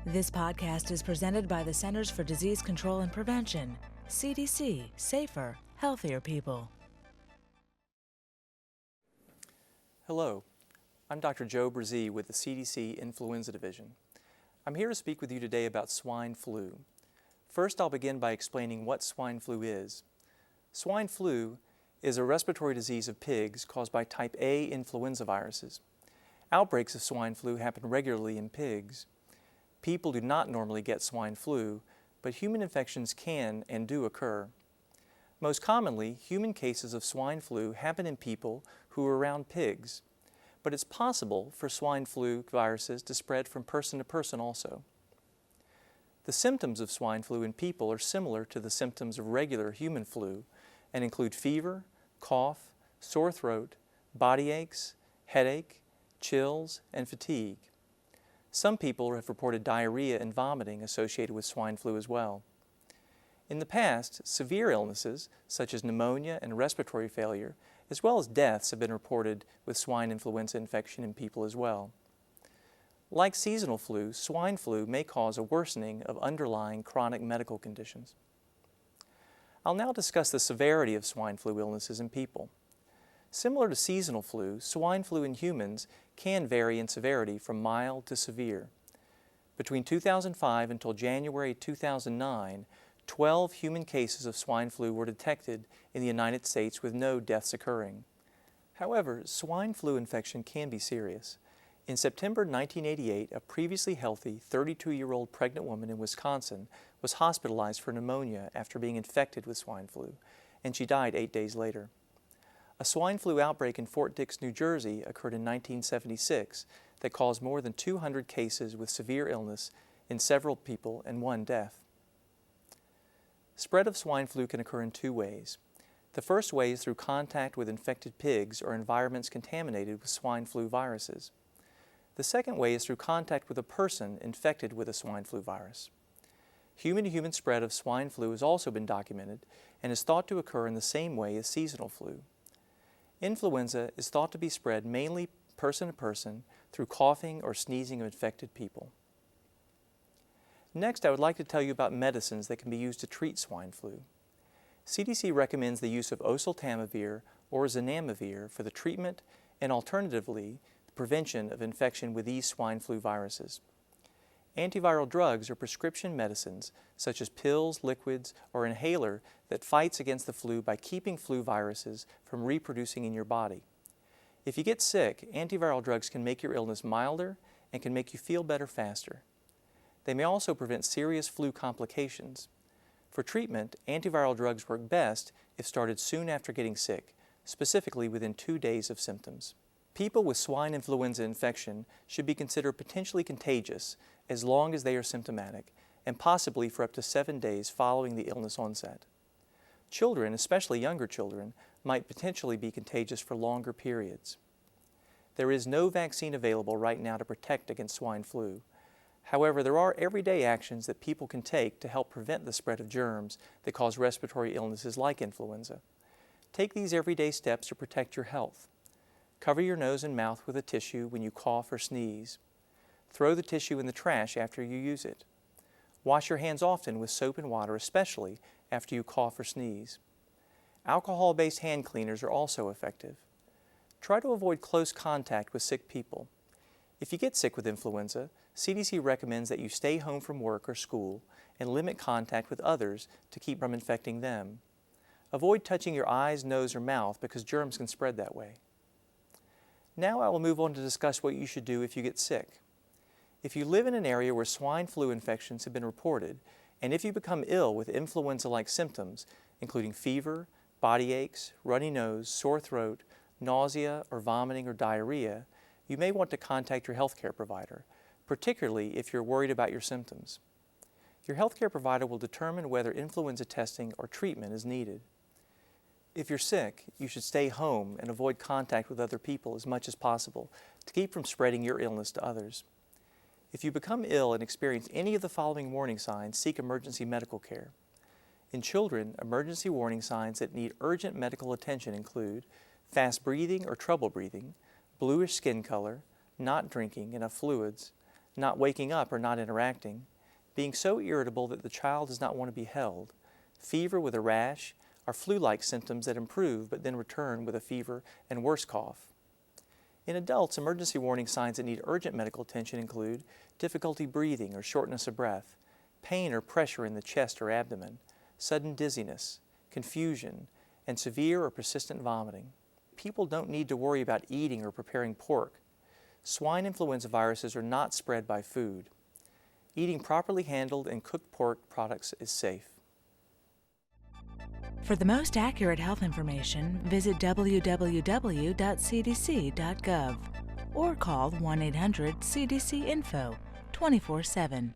This podcast is presented by the Centers for Disease Control and Prevention, CDC, safer, healthier people. Hello, I'm Dr. Joe Bresee with the CDC Influenza Division. I'm here to speak with you today about swine flu. First, I'll begin by explaining what swine flu is. Swine flu is a respiratory disease of pigs caused by type A influenza viruses. Outbreaks of swine flu happen regularly in pigs. People do not normally get swine flu, but human infections can and do occur. Most commonly, human cases of swine flu happen in people who are around pigs, but it's possible for swine flu viruses to spread from person to person also. The symptoms of swine flu in people are similar to the symptoms of regular human flu and include fever, cough, sore throat, body aches, headache, chills, and fatigue. Some people have reported diarrhea and vomiting associated with swine flu as well. In the past, severe illnesses such as pneumonia and respiratory failure, as well as deaths, have been reported with swine influenza infection in people as well. Like seasonal flu, swine flu may cause a worsening of underlying chronic medical conditions. I'll now discuss the severity of swine flu illnesses in people. Similar to seasonal flu, swine flu in humans can vary in severity from mild to severe. Between 2005 until January 2009, 12 human cases of swine flu were detected in the United States with no deaths occurring. However, swine flu infection can be serious. In September 1988, a previously healthy 32-year-old pregnant woman in Wisconsin was hospitalized for pneumonia after being infected with swine flu, and she died 8 days later. A swine flu outbreak in Fort Dix, New Jersey occurred in 1976 that caused more than 200 cases with severe illness in several people and one death. Spread of swine flu can occur in two ways. The first way is through contact with infected pigs or environments contaminated with swine flu viruses. The second way is through contact with a person infected with a swine flu virus. Human-to-human spread of swine flu has also been documented and is thought to occur in the same way as seasonal flu. Influenza is thought to be spread mainly person to person through coughing or sneezing of infected people. Next, I would like to tell you about medicines that can be used to treat swine flu. CDC recommends the use of oseltamivir or zanamivir for the treatment and alternatively the prevention of infection with these swine flu viruses. Antiviral drugs are prescription medicines such as pills, liquids, or inhaler that fights against the flu by keeping flu viruses from reproducing in your body. If you get sick, antiviral drugs can make your illness milder and can make you feel better faster. They may also prevent serious flu complications. For treatment, antiviral drugs work best if started soon after getting sick, specifically within 2 days of symptoms. People with swine influenza infection should be considered potentially contagious as long as they are symptomatic, and possibly for up to 7 days following the illness onset. Children, especially younger children, might potentially be contagious for longer periods. There is no vaccine available right now to protect against swine flu. However, there are everyday actions that people can take to help prevent the spread of germs that cause respiratory illnesses like influenza. Take these everyday steps to protect your health. Cover your nose and mouth with a tissue when you cough or sneeze. Throw the tissue in the trash after you use it. Wash your hands often with soap and water, especially after you cough or sneeze. Alcohol-based hand cleaners are also effective. Try to avoid close contact with sick people. If you get sick with influenza, CDC recommends that you stay home from work or school and limit contact with others to keep from infecting them. Avoid touching your eyes, nose, or mouth because germs can spread that way. Now I will move on to discuss what you should do if you get sick. If you live in an area where swine flu infections have been reported, and if you become ill with influenza-like symptoms, including fever, body aches, runny nose, sore throat, nausea or vomiting or diarrhea, you may want to contact your healthcare provider, particularly if you're worried about your symptoms. Your healthcare provider will determine whether influenza testing or treatment is needed. If you're sick, you should stay home and avoid contact with other people as much as possible to keep from spreading your illness to others. If you become ill and experience any of the following warning signs, seek emergency medical care. In children, emergency warning signs that need urgent medical attention include fast breathing or trouble breathing, bluish skin color, not drinking enough fluids, not waking up or not interacting, being so irritable that the child does not want to be held, fever with a rash, or flu-like symptoms that improve but then return with a fever and worse cough. In adults, emergency warning signs that need urgent medical attention include difficulty breathing or shortness of breath, pain or pressure in the chest or abdomen, sudden dizziness, confusion, and severe or persistent vomiting. People don't need to worry about eating or preparing pork. Swine influenza viruses are not spread by food. Eating properly handled and cooked pork products is safe. For the most accurate health information, visit www.cdc.gov or call 1-800-CDC-INFO 24/7.